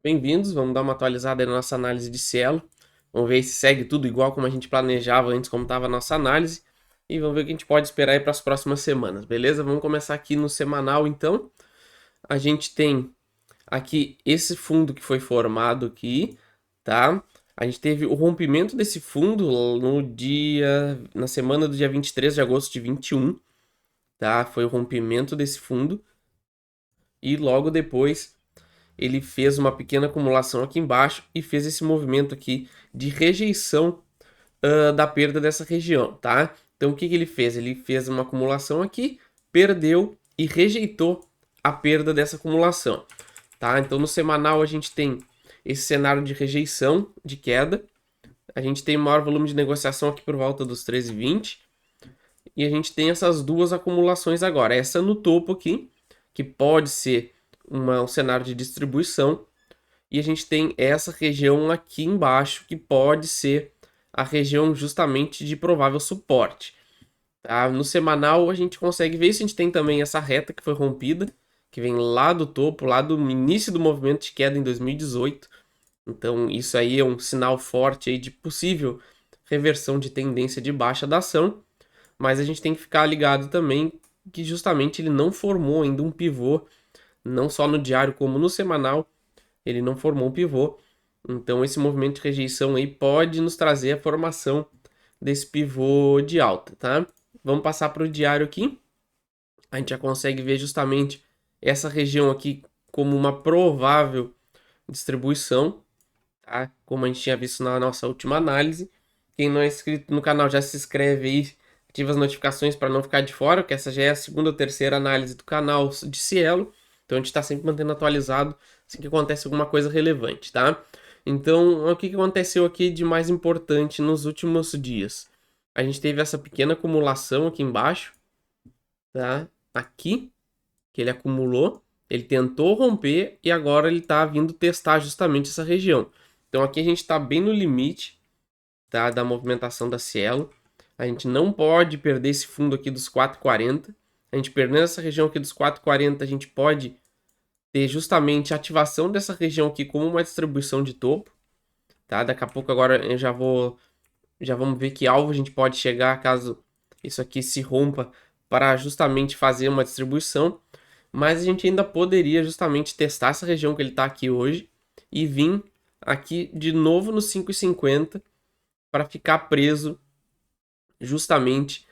Bem-vindos, vamos dar uma atualizada aí na nossa análise de Cielo. Vamos ver se segue tudo igual como a gente planejava antes, como estava a nossa análise. E vamos ver o que a gente pode esperar aí para as próximas semanas, beleza? Vamos começar aqui no semanal, então. A gente tem aqui esse fundo que foi formado aqui, tá? A gente teve o rompimento desse fundo na semana do dia 23 de agosto de 21, tá? Foi o rompimento desse fundo. E logo depois ele fez uma pequena acumulação aqui embaixo e fez esse movimento aqui de rejeição da perda dessa região, tá? Então o que ele fez? Ele fez uma acumulação aqui, perdeu e rejeitou a perda dessa acumulação, tá? Então no semanal a gente tem esse cenário de rejeição, de queda, a gente tem maior volume de negociação aqui por volta dos 13,20 e a gente tem essas duas acumulações agora, essa no topo aqui, que pode ser um cenário de distribuição, e a gente tem essa região aqui embaixo, que pode ser a região justamente de provável suporte. Tá? No semanal a gente consegue ver isso, a gente tem também essa reta que foi rompida, que vem lá do topo, lá do início do movimento de queda em 2018. Então isso aí é um sinal forte aí de possível reversão de tendência de baixa da ação, mas a gente tem que ficar ligado também que justamente ele não formou ainda um pivô, não só no diário como no semanal, ele não formou um pivô. Então esse movimento de rejeição aí pode nos trazer a formação desse pivô de alta, tá? Vamos passar para o diário aqui. A gente já consegue ver justamente essa região aqui como uma provável distribuição, tá? Como a gente tinha visto na nossa última análise. Quem não é inscrito no canal já se inscreve aí, ativa as notificações para não ficar de fora, que essa já é a segunda ou terceira análise do canal de Cielo. Então a gente está sempre mantendo atualizado assim que acontece alguma coisa relevante, tá? Então, o que aconteceu aqui de mais importante nos últimos dias? A gente teve essa pequena acumulação aqui embaixo, tá? Aqui, que ele acumulou, ele tentou romper e agora ele está vindo testar justamente essa região. Então aqui a gente está bem no limite, tá, da movimentação da Cielo. A gente não pode perder esse fundo aqui dos 4,40. A gente perdendo essa região aqui dos 4,40, a gente pode ter justamente a ativação dessa região aqui como uma distribuição de topo, tá? Daqui a pouco agora eu já vamos ver que alvo a gente pode chegar caso isso aqui se rompa para justamente fazer uma distribuição, mas a gente ainda poderia justamente testar essa região que ele está aqui hoje e vir aqui de novo no 5,50 para ficar preso justamente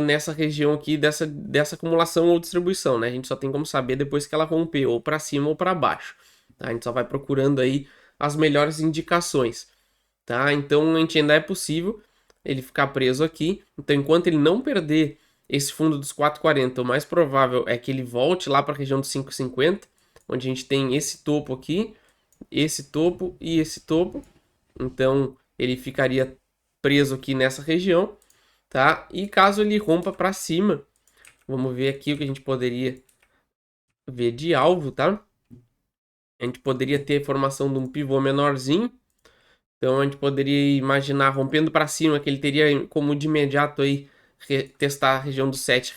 nessa região aqui dessa acumulação ou distribuição, né? A gente só tem como saber depois que ela romper ou para cima ou para baixo, tá? A gente só vai procurando aí as melhores indicações, tá? Então a gente ainda é possível ele ficar preso aqui. Então enquanto ele não perder esse fundo dos 4,40, o mais provável é que ele volte lá para a região dos 5,50, onde a gente tem esse topo aqui, esse topo e esse topo. Então ele ficaria preso aqui nessa região, tá? E caso ele rompa para cima, vamos ver aqui o que a gente poderia ver de alvo, tá? A gente poderia ter formação de um pivô menorzinho. Então a gente poderia imaginar rompendo para cima que ele teria como de imediato aí testar a região dos R$ 7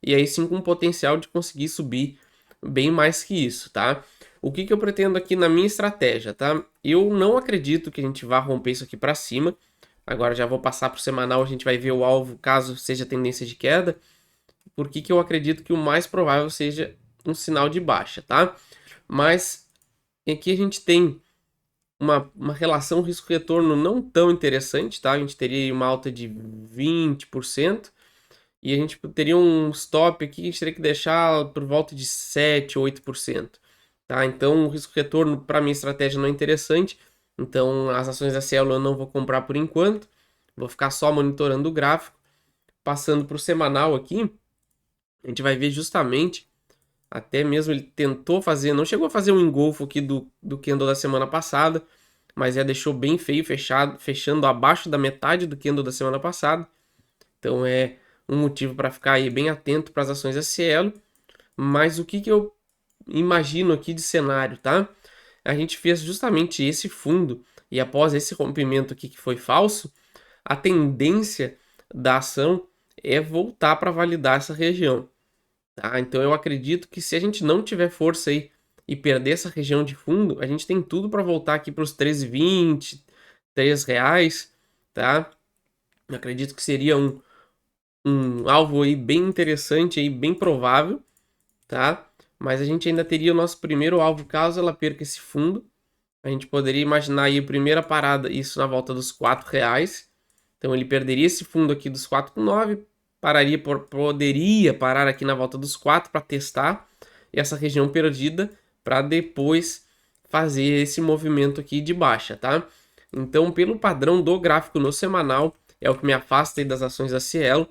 e aí sim com potencial de conseguir subir bem mais que isso, tá? O que eu pretendo aqui na minha estratégia, tá? Eu não acredito que a gente vá romper isso aqui para cima. Agora já vou passar para o semanal, a gente vai ver o alvo caso seja tendência de queda. Por que eu acredito que o mais provável seja um sinal de baixa, tá? Mas aqui a gente tem uma relação risco-retorno não tão interessante, tá? A gente teria uma alta de 20% e a gente teria um stop aqui que a gente teria que deixar por volta de 7, 8%, tá? Então o risco-retorno para minha estratégia não é interessante, então as ações da Cielo eu não vou comprar por enquanto, vou ficar só monitorando o gráfico. Passando para o semanal aqui, a gente vai ver justamente, até mesmo ele tentou fazer, não chegou a fazer um engolfo aqui do candle da semana passada, mas já deixou bem feio, fechando abaixo da metade do candle da semana passada. Então é um motivo para ficar aí bem atento para as ações da Cielo. Mas o que eu imagino aqui de cenário, tá? A gente fez justamente esse fundo e após esse rompimento aqui que foi falso, a tendência da ação é voltar para validar essa região, tá? Então eu acredito que se a gente não tiver força aí e perder essa região de fundo, a gente tem tudo para voltar aqui para os 13,20, R$ 3, tá? Eu acredito que seria um alvo aí bem interessante, aí, bem provável, tá? Mas a gente ainda teria o nosso primeiro alvo caso ela perca esse fundo. A gente poderia imaginar aí a primeira parada, isso na volta dos R$ 4. Então ele perderia esse fundo aqui dos 4,9, poderia parar aqui na volta dos 4 para testar essa região perdida para depois fazer esse movimento aqui de baixa, tá? Então, pelo padrão do gráfico no semanal, é o que me afasta aí das ações da Cielo.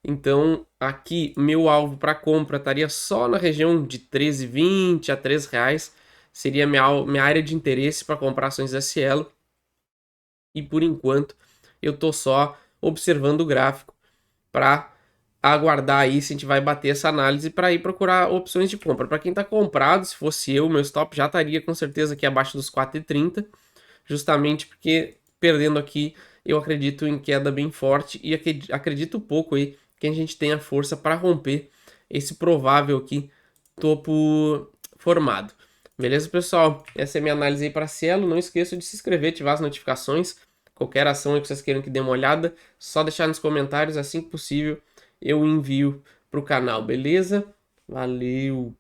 Então, aqui, meu alvo para compra estaria só na região de 13,20 a R$ 3. Seria minha área de interesse para comprar ações da Cielo. E por enquanto, eu estou só observando o gráfico para aguardar aí se a gente vai bater essa análise para ir procurar opções de compra. Para quem está comprado, se fosse eu, meu stop já estaria com certeza aqui abaixo dos 4,30, justamente porque perdendo aqui eu acredito em queda bem forte e acredito pouco aí que a gente tenha força para romper esse provável aqui topo formado. Beleza, pessoal? Essa é a minha análise aí para Cielo. Não esqueça de se inscrever, ativar as notificações. Qualquer ação aí que vocês queiram que dê uma olhada, só deixar nos comentários, assim que possível eu envio para o canal, beleza? Valeu!